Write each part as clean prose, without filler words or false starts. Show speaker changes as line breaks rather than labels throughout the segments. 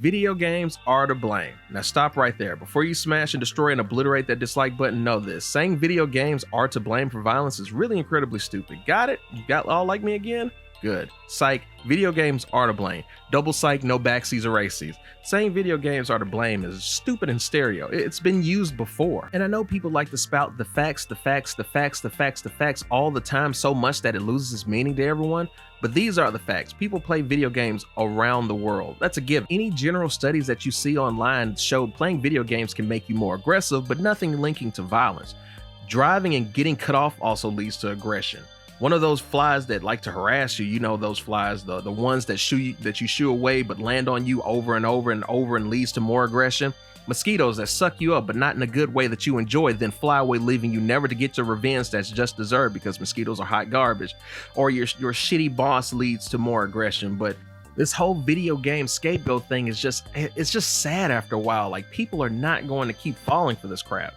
Video games are to blame. Now stop right there. Before you smash and destroy and obliterate that dislike button, know this. Saying video games are to blame for violence is really incredibly stupid. Got it? You got all like me again? Good. Psych, video games are to blame. Double psych, no backsies or races. Saying video games are to blame is stupid in stereo. It's been used before. And I know people like to spout the facts all the time so much that it loses its meaning to everyone. But these are the facts. People play video games around the world. That's a given. Any general studies that you see online showed playing video games can make you more aggressive, but nothing linking to violence. Driving and getting cut off also leads to aggression. One of those flies that like to harass you, you know those flies, the ones that you shoo away but land on you over and over and over and leads to more aggression. Mosquitoes that suck you up but not in a good way that you enjoy, then fly away, leaving you never to get your revenge that's just deserved because mosquitoes are hot garbage. Or your shitty boss leads to more aggression. But this whole video game scapegoat thing is just sad after a while. Like, people are not going to keep falling for this crap.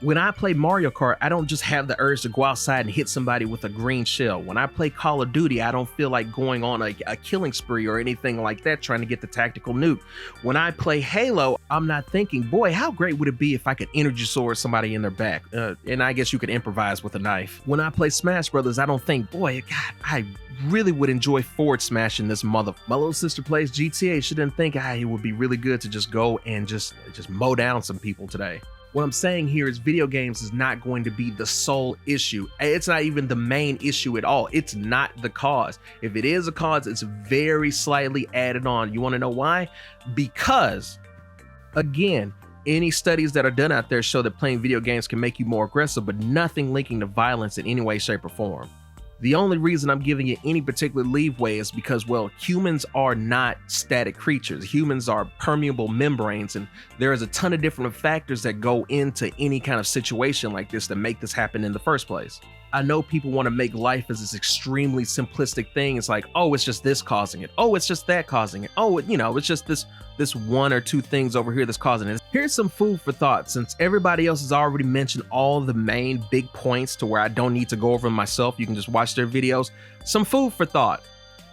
When I play Mario Kart, I don't just have the urge to go outside and hit somebody with a green shell. When I play Call of Duty, I don't feel like going on a killing spree or anything like that trying to get the tactical nuke. When I play Halo, I'm not thinking, boy, how great would it be if I could energy sword somebody in their back? And I guess you could improvise with a knife. When I play Smash Brothers, I don't think, boy, God, I really would enjoy forward smashing this mother. My little sister plays GTA. She didn't think it would be really good to just go and just mow down some people today. What I'm saying here is video games is not going to be the sole issue. It's not even the main issue at all. It's not the cause. If it is a cause, it's very slightly added on. You want to know why? Because, again, any studies that are done out there show that playing video games can make you more aggressive, but nothing linking to violence in any way, shape, or form. The only reason I'm giving you any particular leeway is because, well, humans are not static creatures. Humans are permeable membranes, and there is a ton of different factors that go into any kind of situation like this that make this happen in the first place. I know people want to make life as this extremely simplistic thing. It's like, oh, it's just this causing it. Oh, it's just that causing it. Oh, it's just this one or two things over here that's causing it. Here's some food for thought. Since everybody else has already mentioned all the main big points to where I don't need to go over them myself, you can just watch their videos. Some food for thought.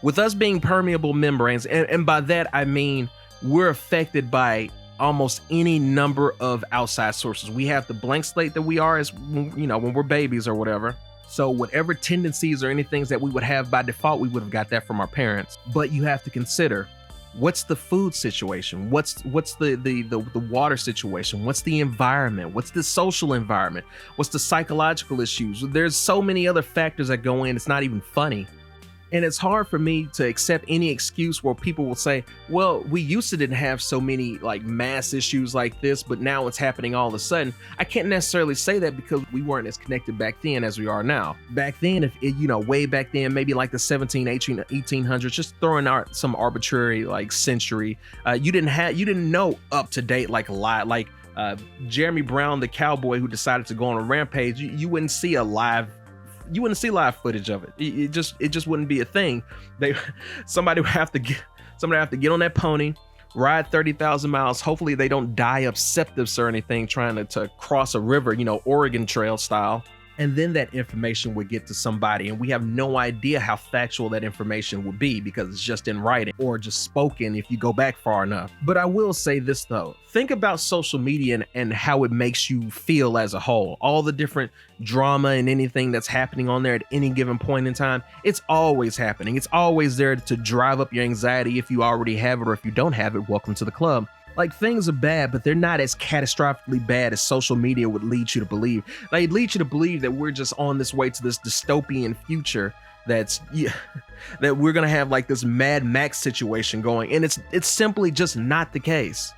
With us being permeable membranes, and by that I mean we're affected by almost any number of outside sources. We have the blank slate that we are as, when we're babies or whatever. So whatever tendencies or anything that we would have by default, we would have got that from our parents. But you have to consider, what's the food situation? What's the water situation? What's the environment? What's the social environment? What's the psychological issues? There's so many other factors that go in, it's not even funny. And it's hard for me to accept any excuse where people will say, well, we used to didn't have so many like mass issues like this, but now it's happening all of a sudden. I can't necessarily say that because we weren't as connected back then as we are now. Back then, way back then, maybe like the 1800s, just throwing out some arbitrary like century, you didn't know up to date like a lot, like Jeremy Brown, the cowboy who decided to go on a rampage. You wouldn't see live footage of it. It just wouldn't be a thing. Somebody would have to get on that pony, ride 30,000 miles. Hopefully they don't die of sepsis or anything trying to cross a river, Oregon Trail style. And then that information would get to somebody, and we have no idea how factual that information would be because it's just in writing or just spoken if you go back far enough. But I will say this though, think about social media and how it makes you feel as a whole. All the different drama and anything that's happening on there at any given point in time, it's always happening. It's always there to drive up your anxiety if you already have it, or if you don't have it, welcome to the club. Like, things are bad, but they're not as catastrophically bad as social media would lead you to believe. Like, it leads you to believe that we're just on this way to this dystopian future that we're gonna have like this Mad Max situation going, and it's simply just not the case.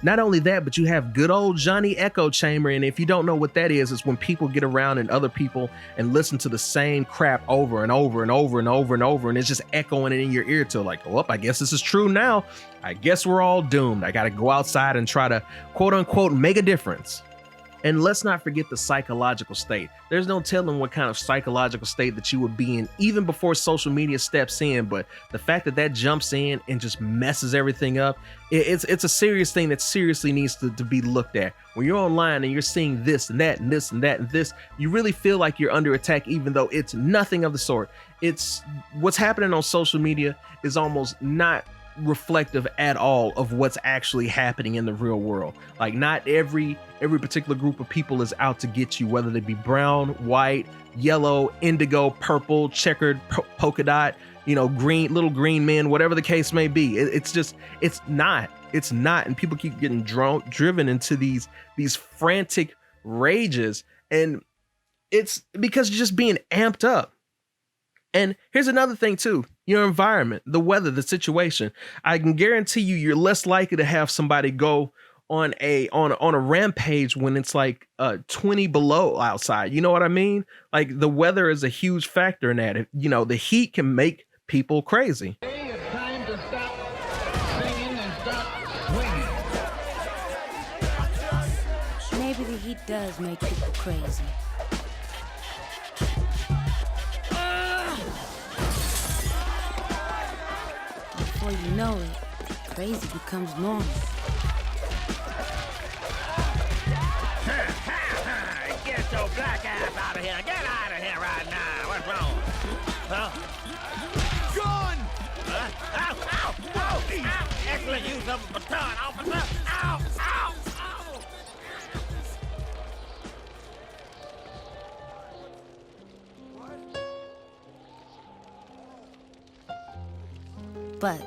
Not only that, but you have good old Johnny Echo Chamber, and if you don't know what that is, it's when people get around and other people and listen to the same crap over and over and over and over and over, and it's just echoing it in your ear till like, oh, I guess this is true now. I guess we're all doomed. I gotta go outside and try to quote unquote make a difference. And let's not forget the psychological state. There's no telling what kind of psychological state that you would be in even before social media steps in, but the fact that jumps in and just messes everything up, it's a serious thing that seriously needs to be looked at. When you're online and you're seeing this and that and this and that and this, you really feel like you're under attack even though it's nothing of the sort. It's what's happening on social media is almost not reflective at all of what's actually happening in the real world. Like, not every particular group of people is out to get you, whether they be brown, white, yellow, indigo, purple, checkered, polka dot, green, little green men, whatever the case may be. It's not. And people keep getting driven into these frantic rages, and it's because you're just being amped up. And here's another thing too: your environment, the weather, the situation. I can guarantee you're less likely to have somebody go on a rampage when it's like 20 below outside. You know what I mean? Like, the weather is a huge factor in that. The heat can make people crazy.
It's time to stop singing and start swinging.
Maybe the heat does make people crazy. Before you know it, crazy becomes normal.
Get your black ass out of here. Get out of here right now. What's wrong? Huh? Gun! Huh? Ow! Ow! Ow! Ow! Excellent use of a baton, officer. Ow! Ow! Ow!
But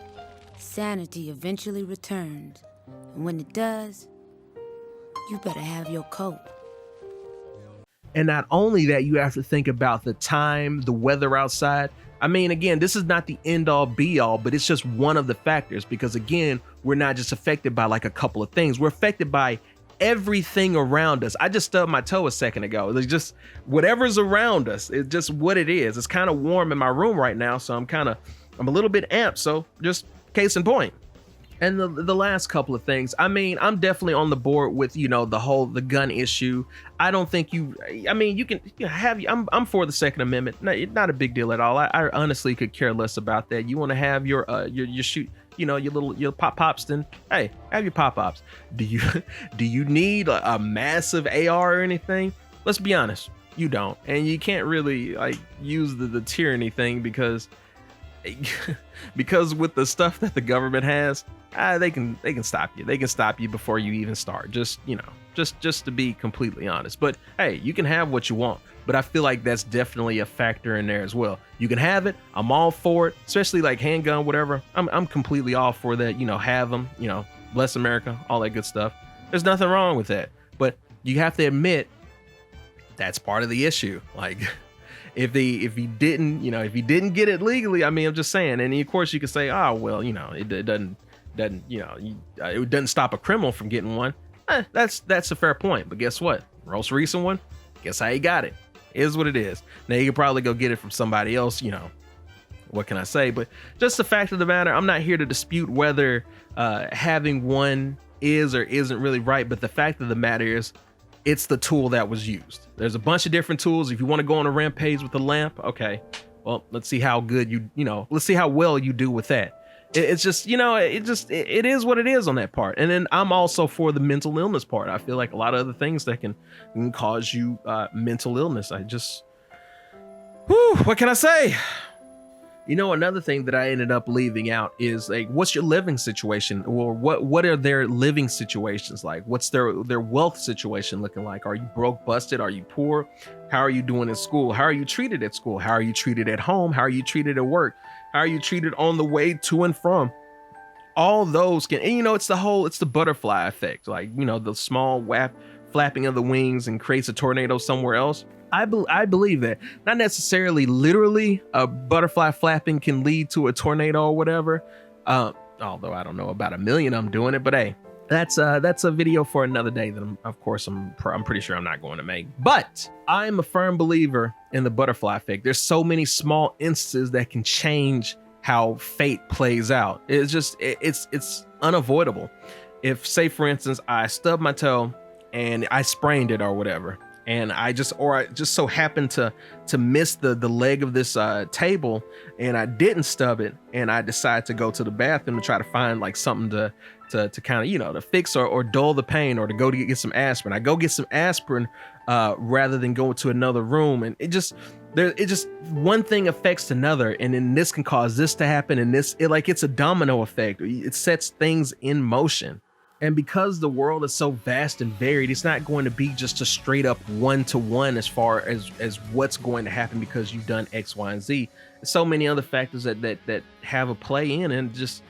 sanity eventually returns, and when it does, you better have your coat.
And not only that, you have to think about the time, the weather outside. I mean, again, this is not the end all be all, but it's just one of the factors, because again, we're not just affected by like a couple of things. We're affected by everything around us. I just stubbed my toe a second ago. It's just whatever's around us. It's just what it is. It's kind of warm in my room right now, so I'm a little bit amped. So just case in point. And the last couple of things, I mean, I'm definitely on the board with, the gun issue. I don't think you can have, I'm for the Second Amendment. No, it's not a big deal at all. I honestly could care less about that. You want to have your shoot, your pops, then hey, have your pops. Do you need a massive AR or anything? Let's be honest, you don't. And you can't really use the tyranny thing because with the stuff that the government has, they can stop you. They can stop you before you even start. Just to be completely honest. But hey, you can have what you want. But I feel like that's definitely a factor in there as well. You can have it. I'm all for it, especially like handgun, whatever. I'm completely all for that. Have them. Bless America, all that good stuff. There's nothing wrong with that. But you have to admit that's part of the issue. Like, if he didn't get it legally, I mean, I'm just saying. And of course you could say, oh well, it doesn't stop a criminal from getting one. That's a fair point. But guess what? Most recent one, guess how he got it? Is what it is. Now you could probably go get it from somebody else. What can I say? But just the fact of the matter, I'm not here to dispute whether having one is or isn't really right. But the fact of the matter is, it's the tool that was used. There's a bunch of different tools. If you want to go on a rampage with a lamp, okay, well, let's see how good let's see how well you do with that. It's just, it is what it is on that part. And then I'm also for the mental illness part. I feel like a lot of other things that can cause you mental illness. What can I say? Another thing that I ended up leaving out is like, what's your living situation, or what are their living situations like? What's their wealth situation looking like? Are you broke, busted? Are you poor? How are you doing in school? How are you treated at school? How are you treated at home? How are you treated at work? How are you treated on the way to and from? All those can, and it's the butterfly effect. Like, the small flapping of the wings and creates a tornado somewhere else. I believe that. Not necessarily literally a butterfly flapping can lead to a tornado or whatever. Although I don't know about a million of them doing it, but hey, that's a video for another day that I'm pretty sure I'm not going to make. But I'm a firm believer in the butterfly effect. There's so many small instances that can change how fate plays out. It's unavoidable. If, say for instance, I stub my toe and I sprained it or whatever, and I just so happened to miss the leg of this table, and I didn't stub it, and I decide to go to the bathroom to try to find like something to kind of, to fix or dull the pain, or to go to get some aspirin. I go get some aspirin rather than go to another room, and it just one thing affects another, and then this can cause this to happen, and it's a domino effect. It sets things in motion. And because the world is so vast and varied, it's not going to be just a straight up 1-to-1 as far as what's going to happen because you've done X, Y, and Z. There's so many other factors that have a play in, and just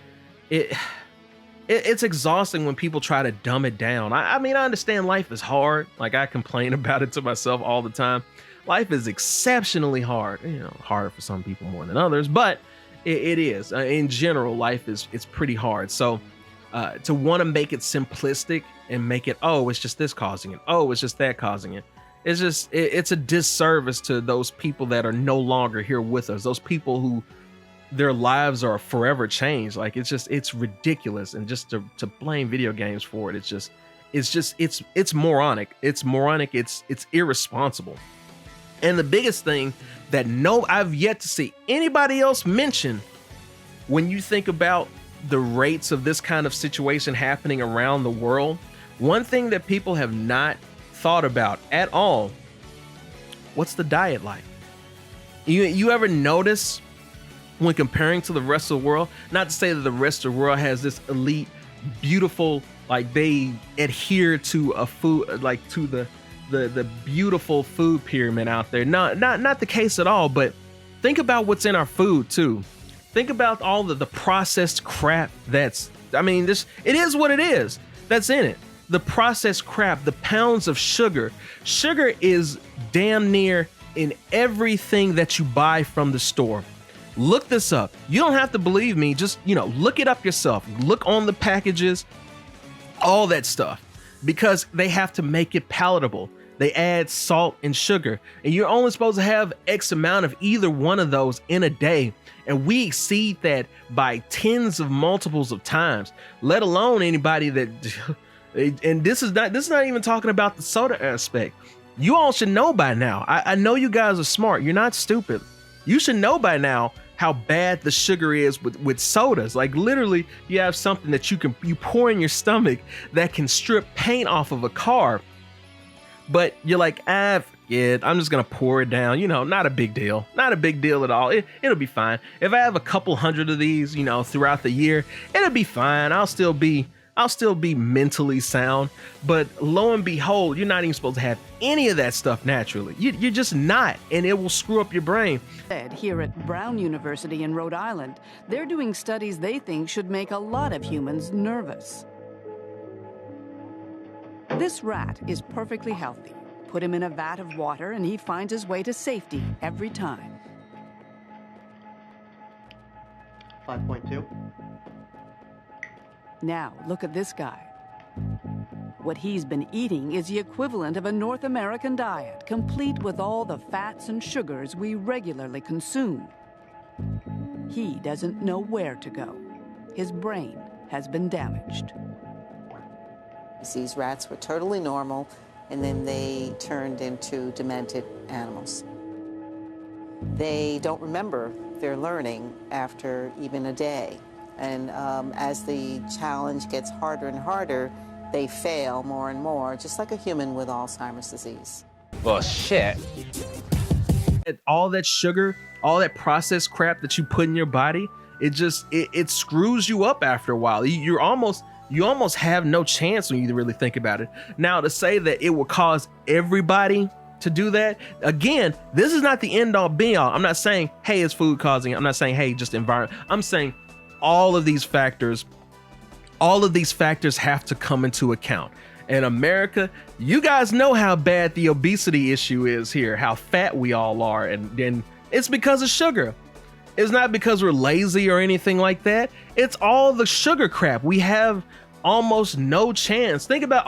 it's exhausting when people try to dumb it down. I mean, I understand life is hard. Like, I complain about it to myself all the time. Life is exceptionally hard. Harder for some people more than others, but it is. In general, life it's pretty hard. So to want to make it simplistic and make it, oh, it's just this causing it, oh, it's just that causing it, it's a disservice to those people that are no longer here with us, those people who their lives are forever changed. Like, it's ridiculous. And just to blame video games for it, it's moronic. It's irresponsible. And the biggest thing that I've yet to see anybody else mention when you think about the rates of this kind of situation happening around the world, one thing that people have not thought about at all, what's the diet like? You ever notice when comparing to the rest of the world, not to say that the rest of the world has this elite, beautiful, like they adhere to a food, like to the beautiful food pyramid out there. Not the case at all, but think about what's in our food too. Think about all the processed crap it is what it is that's in it. The processed crap, the pounds of sugar. Sugar is damn near in everything that you buy from the store. Look this up. You don't have to believe me. Just, look it up yourself. Look on the packages, all that stuff, because they have to make it palatable. They add salt and sugar, and you're only supposed to have X amount of either one of those in a day. And we exceed that by tens of multiples of times, let alone anybody that, and this is not even talking about the soda aspect. You all should know by now. I know you guys are smart. You're not stupid. You should know by now how bad the sugar is with sodas. Like, literally, you have something that you pour in your stomach that can strip paint off of a car. But you're like, forget, I'm just gonna pour it down. Not a big deal. Not a big deal at all. It'll be fine. If I have a couple hundred of these, throughout the year, it'll be fine. I'll still be mentally sound. But lo and behold, you're not even supposed to have any of that stuff naturally. You're just not, and it will screw up your brain.
Here at Brown University in Rhode Island, they're doing studies they think should make a lot of humans nervous. This rat is perfectly healthy. Put him in a vat of water and he finds his way to safety every time.
5.2.
Now, look at this guy. What he's been eating is the equivalent of a North American diet, complete with all the fats and sugars we regularly consume. He doesn't know where to go. His brain has been damaged.
These rats were totally normal, and then they turned into demented animals. They don't remember their learning after even a day. And as the challenge gets harder and harder, they fail more and more, just like a human with Alzheimer's disease.
Well, shit.
All that sugar, all that processed crap that you put in your body, it screws you up after a while. You almost have no chance when you really think about it. Now, to say that it will cause everybody to do that, again, this is not the end all be all. I'm not saying, hey, it's food causing it. I'm not saying, hey, just environment. I'm saying all of these factors have to come into account. In America, you guys know how bad the obesity issue is here, how fat we all are, and it's because of sugar. It's not because we're lazy or anything like that. It's all the sugar crap. We have almost no chance. Think about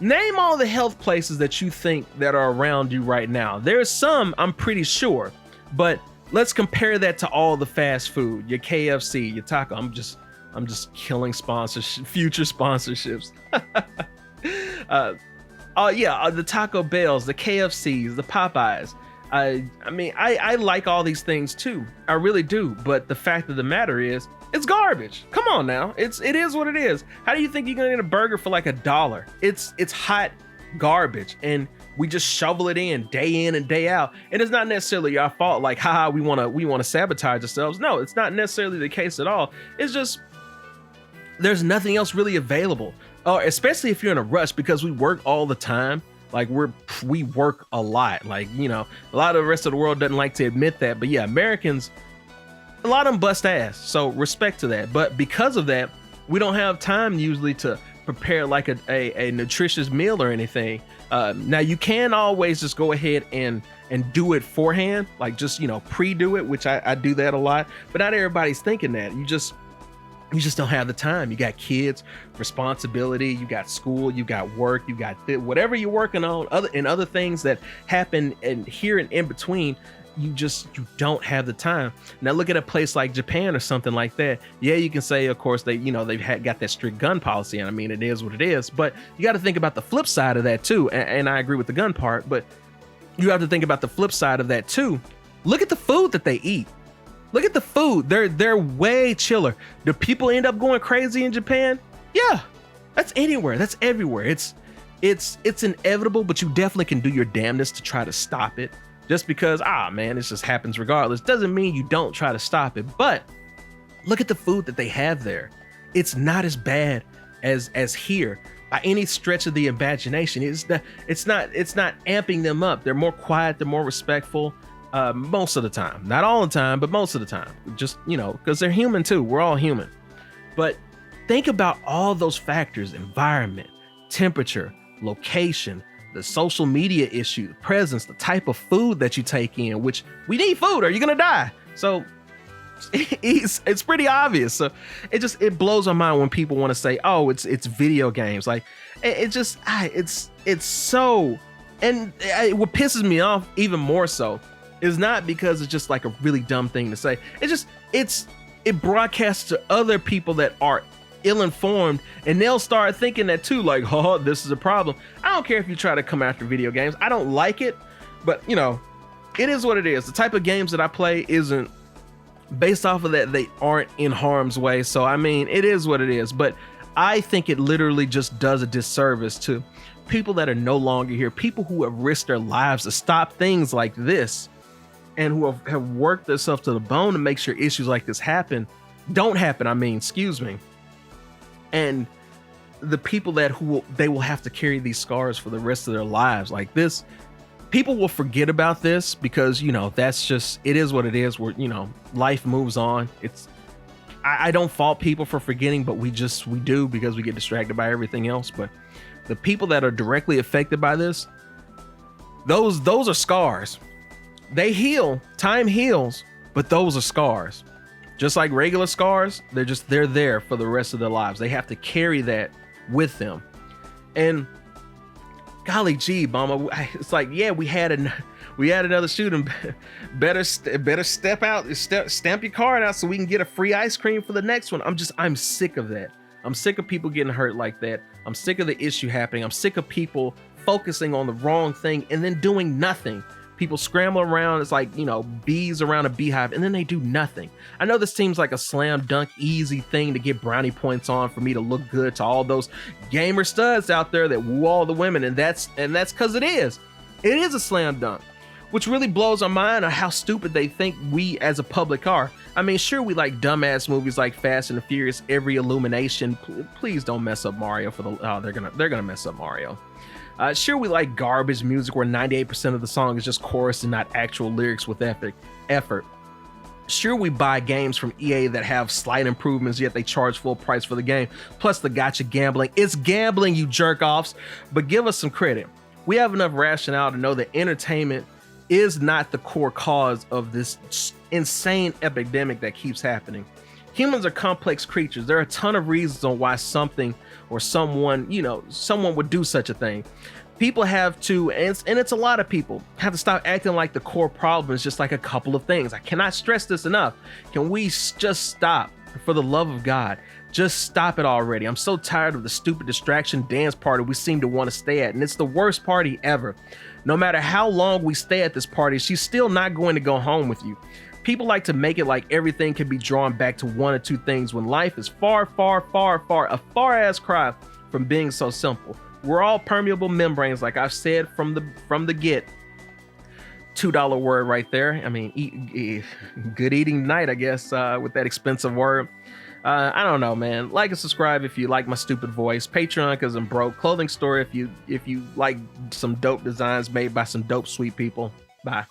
name all the health places that you think that are around you right now. There's some, I'm pretty sure, but let's compare that to all the fast food, your KFC, your taco. I'm just killing future sponsorships. The Taco Bells, the KFCs, the Popeyes. I like all these things too. I really do. But the fact of the matter is, it's garbage. Come on now. It is what it is. How do you think you're gonna get a burger for like $1? It's hot garbage. And we just shovel it in and day out. And it's not necessarily our fault, like, haha, we want to sabotage ourselves. No, it's not necessarily the case at all. It's just there's nothing else really available. Especially if you're in a rush, because we work all the time. Like we work a lot. Like, you know, a lot of the rest of the world doesn't like to admit that. But yeah, Americans, a lot of them bust ass. So respect to that. But because of that, we don't have time usually to prepare like a nutritious meal or anything. Now you can always just go ahead and do it forehand, like just, you know, pre-do it, which I do that a lot. But not everybody's thinking that. You just don't have the time. You got kids, responsibility, you got school, you got work, you got whatever you're working on, other things that happen and here and in between. You don't have the time. Now look at a place like Japan or something like that. Yeah, you can say, of course, they've got that strict gun policy, and I mean, it is what it is. But you got to think about the flip side of that too. And I agree with the gun part, but you have to think about the flip side of that too. Look at the food that they eat. Look at the food. They're way chiller. Do people end up going crazy in Japan? Yeah, that's anywhere. That's everywhere. It's inevitable, but you definitely can do your damnedest to try to stop it. Just because, man, it just happens regardless, doesn't mean you don't try to stop it. But look at the food that they have there. It's not as bad as here by any stretch of the imagination. It's not amping them up. They're more quiet. They're more respectful. Most of the time, not all the time, but most of the time, just, you know, because they're human too. We're all human. But think about all those factors: environment, temperature, location, the social media issue, the presence, the type of food that you take in, which we need food or you're going to die. So it's pretty obvious. So it blows my mind when people want to say, oh, it's video games. Like it's so, and what pisses me off even more so is not because it's just like a really dumb thing to say. It broadcasts to other people that are ill-informed, and they'll start thinking that too, like, oh, this is a problem. I don't care if you try to come after video games. I don't like it, but you know, it is what it is. The type of games that I play isn't based off of that. They aren't in harm's way. So I mean, it is what it is, but I think it literally just does a disservice to people that are no longer here, people who have risked their lives to stop things like this, and who have worked themselves to the bone to make sure issues like this don't happen. Excuse me. And the people they will have to carry these scars for the rest of their lives. Like this, people will forget about this because, you know, that's just, it is what it is. Where, you know, life moves on. I don't fault people for forgetting, but we do, because we get distracted by everything else. But the people that are directly affected by this, those are scars. They heal, time heals, but those are scars. Just like regular scars, they're there for the rest of their lives. They have to carry that with them. And golly gee, mama, it's like, yeah, we had another shooting. Better step out, stamp your card out so we can get a free ice cream for the next one. I'm sick of that. I'm sick of people getting hurt like that. I'm sick of the issue happening. I'm sick of people focusing on the wrong thing and then doing nothing. People scramble around, it's like, you know, bees around a beehive, and then they do nothing. I know this seems like a slam dunk easy thing to get brownie points on for me to look good to all those gamer studs out there that woo all the women, and that's because it is a slam dunk, which really blows our mind on how stupid they think we as a public are. I mean, sure, we like dumbass movies like Fast and the Furious, every Illumination. Please don't mess up Mario they're gonna mess up Mario. Sure, we like garbage music where 98% of the song is just chorus and not actual lyrics with effort. Sure, we buy games from EA that have slight improvements, yet they charge full price for the game. Plus the gotcha gambling. It's gambling, you jerk-offs. But give us some credit. We have enough rationale to know that entertainment is not the core cause of this insane epidemic that keeps happening. Humans are complex creatures. There are a ton of reasons on why something or someone would do such a thing. People have to, and it's a lot of people, have to stop acting like the core problem is just like a couple of things. I cannot stress this enough. Can we just stop? For the love of God, just stop it already. I'm so tired of the stupid distraction dance party we seem to want to stay at, and it's the worst party ever. No matter how long we stay at this party, she's still not going to go home with you. People like to make it like everything can be drawn back to one or two things when life is far, far, far, far, a far ass cry from being so simple. We're all permeable membranes, like I've said from the get. $2 word right there. I mean, good eating tonight, I guess, with that expensive word. I don't know, man. Like and subscribe if you like my stupid voice. Patreon because I'm broke. Clothing store if you like some dope designs made by some dope sweet people. Bye.